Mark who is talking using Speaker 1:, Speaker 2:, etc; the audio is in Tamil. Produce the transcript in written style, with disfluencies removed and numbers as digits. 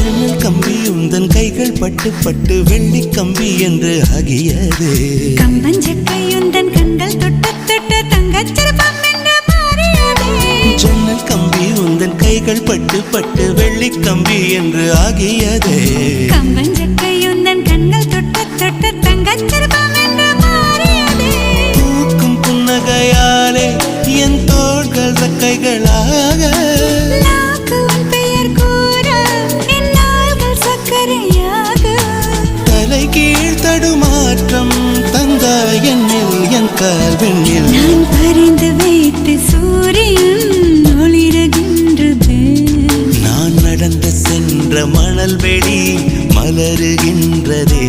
Speaker 1: ஜன்னல் கம்பி உந்தன் கைகள் பட்டு பட்டு வெள்ளி கம்பி என்று ஆகியது.
Speaker 2: கம்பஞ்சக்கை உந்தன் கண்கள் தொட்டு தொட்டு தங்கச்சிற்பம் என்று மாறியது.
Speaker 1: ஜன்னல் கம்பி உந்தன் கைகள் பட்டு பட்டு வெள்ளி கம்பி என்று ஆகியது.
Speaker 2: கம்பஞ்சக்கை உந்தன் கண்கள் தொட்டு தொட்டு தங்கச்சிற்பம் என்று மாறியது.
Speaker 1: பூக்கும் புன்னகையாலே என் தோள்கள் ரெக்கைகளாக தடுமாற்றம் தந்தாய் என்னில் என் கால்வெண்ணில்.
Speaker 2: நான் பறிந்து வைத்து சூரியன் ஒளிருகின்றது.
Speaker 1: நான் நடந்து சென்ற மணல் வெளி மலருகின்றதே.